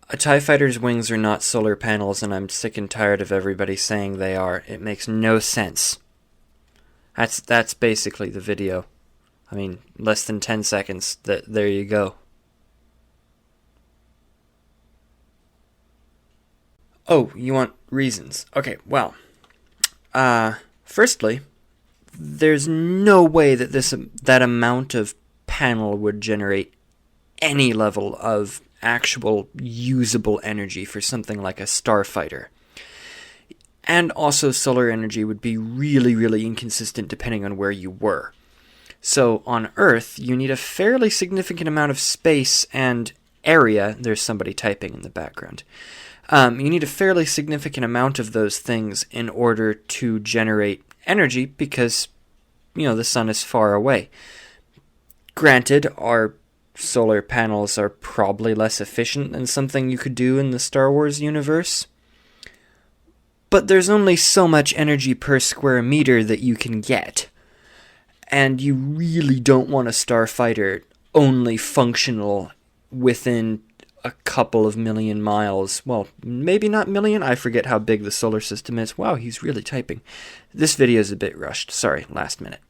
A TIE fighter's wings are not solar panels, and I'm sick and tired of everybody saying they are. It makes no sense. That's basically the video. I mean, less than 10 seconds. There you go. Oh, you want reasons? Okay, well, firstly, there's no way that that amount of panel would generate any level of actual usable energy for something like a starfighter. And also, solar energy would be really, really inconsistent depending on where you were. So on Earth, you need a fairly significant amount of space and area. There's somebody typing in the background. You need a fairly significant amount of those things in order to generate energy because, the sun is far away. Granted, our solar panels are probably less efficient than something you could do in the Star Wars universe. But there's only so much energy per square meter that you can get. And you really don't want a starfighter only functional within a couple of million miles. Well, maybe not million. I forget how big the solar system is. Wow, he's really typing. This video is a bit rushed. Sorry, last minute.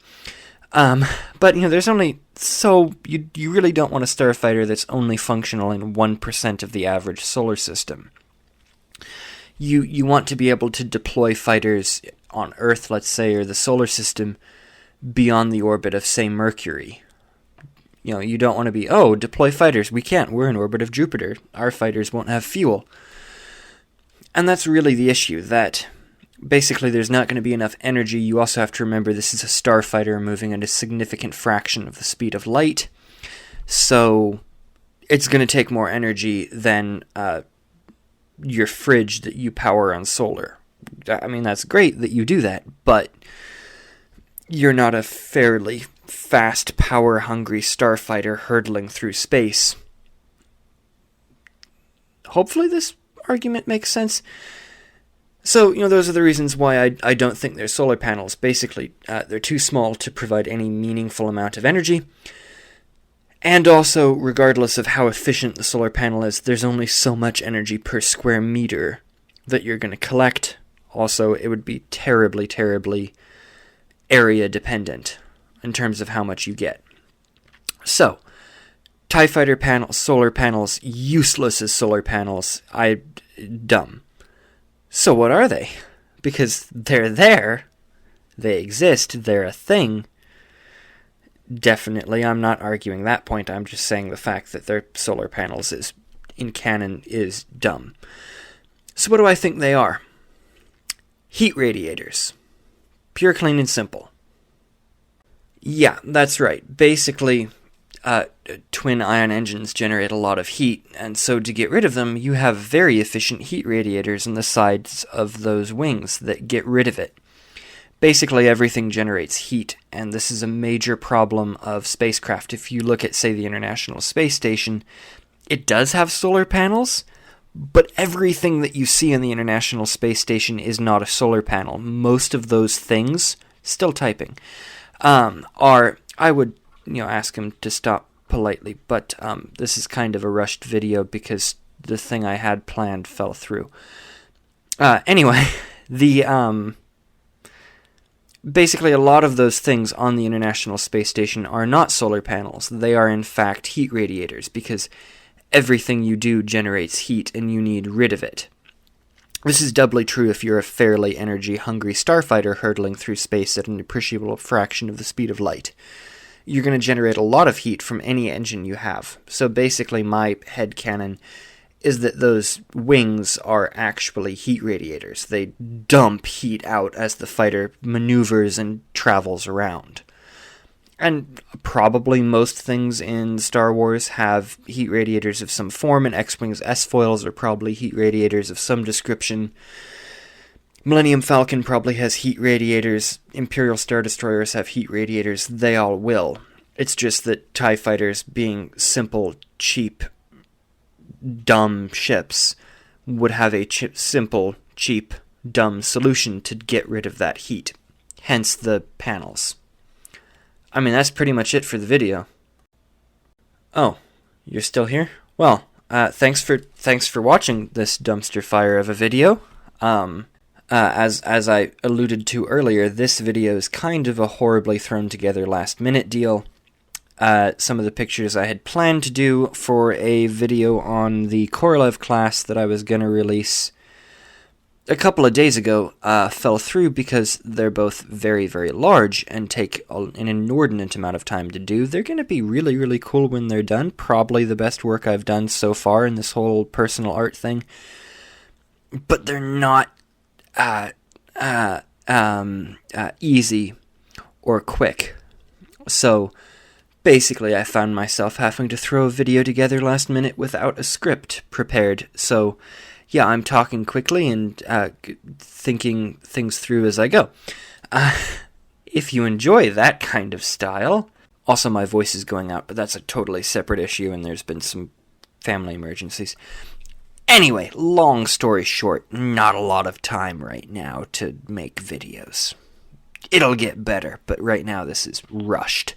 But, there's only... So, you really don't want a starfighter that's only functional in 1% of the average solar system. You want to be able to deploy fighters on Earth, let's say, or the solar system beyond the orbit of, say, Mercury. You don't want to be, deploy fighters. We can't. We're in orbit of Jupiter. Our fighters won't have fuel. And that's really the issue, that basically there's not going to be enough energy. You also have to remember this is a starfighter moving at a significant fraction of the speed of light. So it's going to take more energy than your fridge that you power on solar. I mean, that's great that you do that, but you're not a fairly fast, power-hungry starfighter hurtling through space. Hopefully this argument makes sense. So, those are the reasons why I don't think they're solar panels. Basically, they're too small to provide any meaningful amount of energy. And also, regardless of how efficient the solar panel is, there's only so much energy per square meter that you're going to collect. Also, it would be terribly, terribly area dependent in terms of how much you get. So, TIE fighter panels, solar panels, useless as solar panels. Dumb. So what are they? Because they're there, they exist, they're a thing. Definitely, I'm not arguing that point. I'm just saying the fact that they're solar panels is, in canon, is dumb. So what do I think they are? Heat radiators. Pure, clean, and simple. Yeah, that's right. Basically, twin ion engines generate a lot of heat, and so to get rid of them, you have very efficient heat radiators in the sides of those wings that get rid of it. Basically, everything generates heat, and this is a major problem of spacecraft. If you look at, say, the International Space Station, it does have solar panels, but everything that you see on the International Space Station is not a solar panel. Most of those things, still typing, I would ask him to stop politely, but this is kind of a rushed video because the thing I had planned fell through. Anyway, basically a lot of those things on the International Space Station are not solar panels. They are in fact heat radiators because everything you do generates heat and you need rid of it. This is doubly true if you're a fairly energy-hungry starfighter hurtling through space at an appreciable fraction of the speed of light. You're going to generate a lot of heat from any engine you have. So basically my headcanon is that those wings are actually heat radiators. They dump heat out as the fighter maneuvers and travels around. And probably most things in Star Wars have heat radiators of some form, and X-Wing's S-foils are probably heat radiators of some description. Millennium Falcon probably has heat radiators. Imperial Star Destroyers have heat radiators. They all will. It's just that TIE fighters, being simple, cheap, dumb ships, would have a simple, cheap, dumb solution to get rid of that heat. Hence the panels. I mean, that's pretty much it for the video. Oh, you're still here? Well, thanks for watching this dumpster fire of a video. As I alluded to earlier, this video is kind of a horribly thrown together last minute deal. Some of the pictures I had planned to do for a video on the Korolev class that I was going to release a couple of days ago fell through because they're both very, very large and take an inordinate amount of time to do. They're going to be really, really cool when they're done. Probably the best work I've done so far in this whole personal art thing. But they're not easy or quick. So basically I found myself having to throw a video together last minute without a script prepared. So yeah, I'm talking quickly and thinking things through as I go. If you enjoy that kind of style... Also, my voice is going out, but that's a totally separate issue, and there's been some family emergencies. Anyway, long story short, not a lot of time right now to make videos. It'll get better, but right now this is rushed.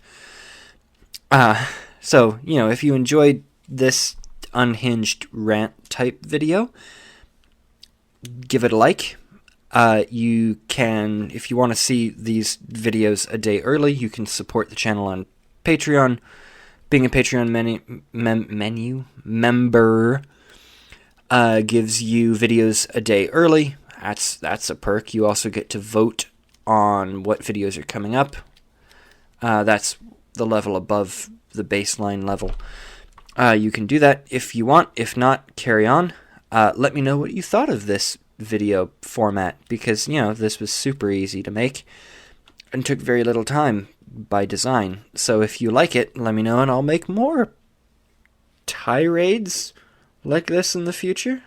So, if you enjoyed this unhinged rant type video, give it a like. You can, if you want to see these videos a day early, you can support the channel on Patreon. Being a Patreon member gives you videos a day early. That's a perk. You also get to vote on what videos are coming up. That's the level above the baseline level. You can do that if you want. If not, carry on. Let me know what you thought of this video format, because, this was super easy to make and took very little time by design. So if you like it, let me know and I'll make more tirades like this in the future.